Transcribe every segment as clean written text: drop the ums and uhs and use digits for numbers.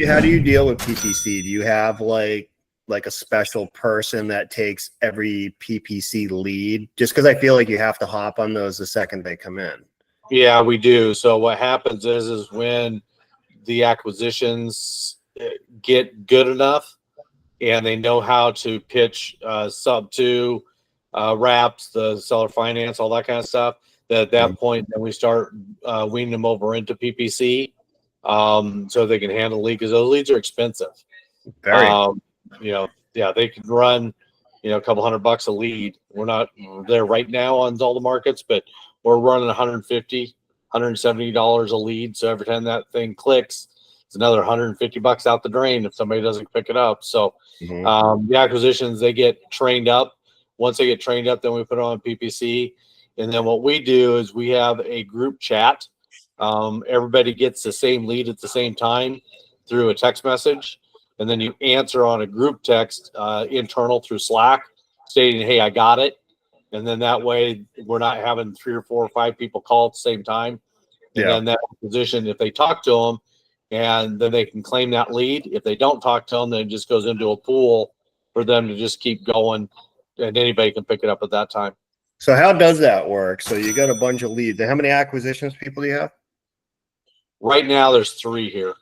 How do you deal with PPC? Do you have like a special person that takes every PPC lead? Just because I feel like you have to hop on those the second they come in. Yeah, we do. So what happens is when the acquisitions get good enough and they know how to pitch sub to wraps, the seller finance, all that kind of stuff, that at that point, then we start weaning them over into PPC so they can handle lead, because those leads are expensive. Very. Yeah, they can run, a couple $100 a lead. We're not there right now on all the markets, but we're running $150, $170 a lead. So every time that thing clicks, it's another $150 out the drain if somebody doesn't pick it up. So the acquisitions, they get trained up. Once they get trained up, then we put it on PPC. And then what we do is we have a group chat. Everybody gets the same lead at the same time through a text message. And then you answer on a group text internal through Slack stating, hey, I got it. And then that way we're not having 3 or 4 or 5 people call at the same time. And then that position, if they talk to them, and then they can claim that lead. If they don't talk to them, then it just goes into a pool for them to just keep going, and anybody can pick it up at that time. So how does that work? So you got a bunch of leads. How many acquisitions people do you have? Right now, there's 3 here.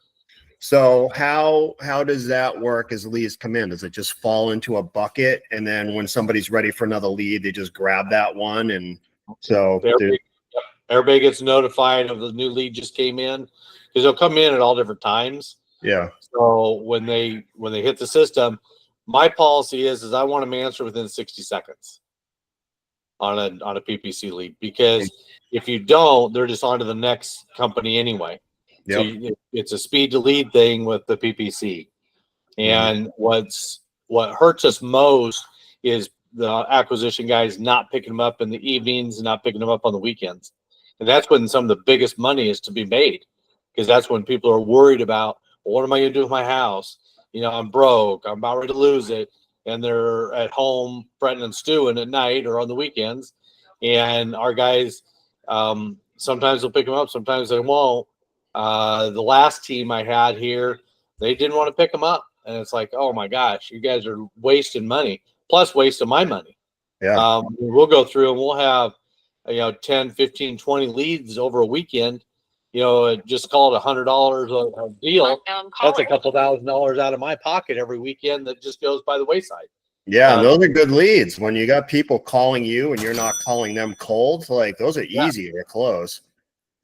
So how does that work as leads come in? Does it just fall into a bucket, and then when somebody's ready for another lead, they just grab that one? And so everybody gets notified of the new lead just came in, because they'll come in at all different times. Yeah. So when they hit the system, my policy is I want them to answer within 60 seconds on a PPC lead, because if you don't, they're just on to the next company anyway. So it's a speed to lead thing with the PPC. And what hurts us most is the acquisition guys not picking them up in the evenings and not picking them up on the weekends. And that's when some of the biggest money is to be made, because that's when people are worried about, well, what am I going to do with my house? I'm broke. I'm about ready to lose it. And they're at home fretting and stewing at night or on the weekends. And our guys, sometimes they'll pick them up, sometimes they won't. The last team I had here, they didn't want to pick them up. And it's like, oh my gosh, you guys are wasting money, plus wasting my money. Yeah. We'll go through and we'll have, 10, 15, 20 leads over a weekend. Just call it $100 a deal. That's a couple $1,000 out of my pocket every weekend that just goes by the wayside. Yeah, and those are good leads. When you got people calling you and you're not calling them cold, like those are easy to close.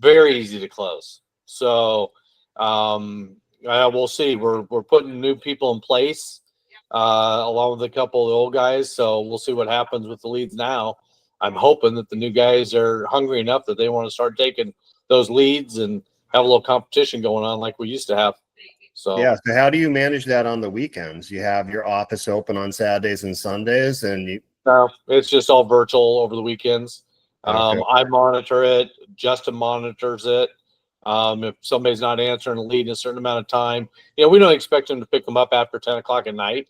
Very easy to close. So we'll see. We're putting new people in place along with a couple of the old guys. So we'll see what happens with the leads now. I'm hoping that the new guys are hungry enough that they want to start taking those leads and have a little competition going on like we used to have. So so how do you manage that on the weekends? You have your office open on Saturdays and Sundays, and no, it's just all virtual over the weekends. Okay. I monitor it. Justin monitors it. If somebody's not answering a lead in a certain amount of time, we don't expect them to pick them up after 10 o'clock at night.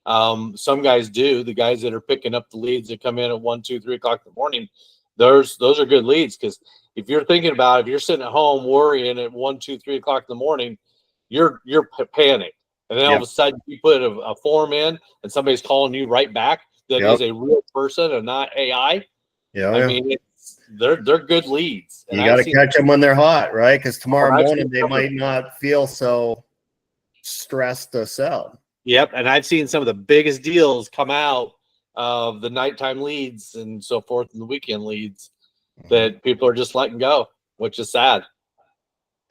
Some guys do. The guys that are picking up the leads that come in at 1, 2, 3 o'clock in the morning, those are good leads, because if you're thinking about, if you're sitting at home worrying at 1, 2, 3 o'clock in the morning, you're panicked, and then all of a sudden you put a form in and somebody's calling you right back that is a real person and not AI. I mean, they're good leads. And you got to catch them when they're hot, right? Because tomorrow morning they might not feel so stressed to sell. Yep, and I've seen some of the biggest deals come out of the nighttime leads and so forth, and the weekend leads that people are just letting go, which is sad.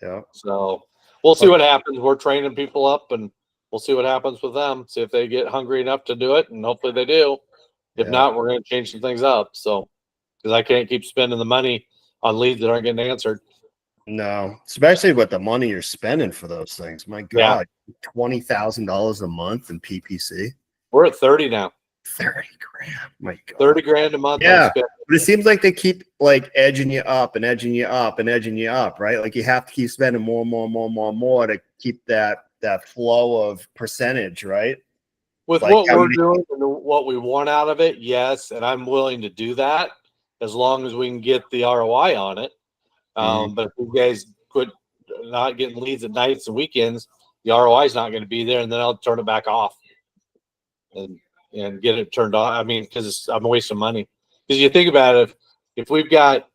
Yeah. So we'll see what happens. We're training people up, and we'll see what happens with them. See if they get hungry enough to do it, and hopefully they do. If not, we're going to change some things up. So, because I can't keep spending the money on leads that aren't getting answered. No, especially with the money you're spending for those things. My God, $20,000 a month in PPC. We're at 30 now. 30 grand. My God. 30 grand a month. Yeah. But it seems like they keep like edging you up and edging you up and edging you up, right? Like you have to keep spending more to keep that flow of percentage, right? With like what we're doing and what we want out of it, yes. And I'm willing to do that as long as we can get the ROI on it. But if you guys quit not getting leads at nights and weekends, the ROI is not going to be there, and then I'll turn it back off and get it turned on. I mean, because I'm wasting money. Because you think about it, if we've got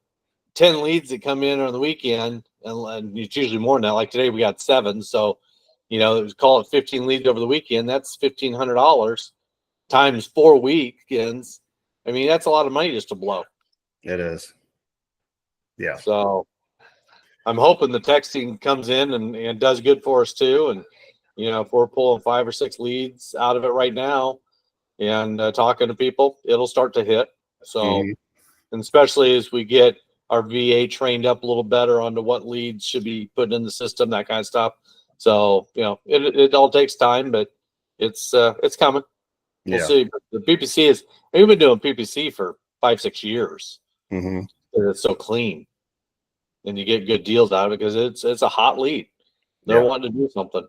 10 leads that come in on the weekend, and it's usually more than that. Like today, we got 7. So, call it 15 leads over the weekend. That's $1,500 times 4 weekends. I mean, that's a lot of money just to blow. It is. Yeah. So I'm hoping the texting comes in and does good for us too. And, if we're pulling 5 or 6 leads out of it right now and talking to people, it'll start to hit. So, and especially as we get our VA trained up a little better onto what leads should be put in the system, that kind of stuff. So, it all takes time, but it's coming. We'll see. But the PPC we've been doing PPC for 5-6 years. It's so clean, and you get good deals out of it because it's a hot lead. They're wanting to do something.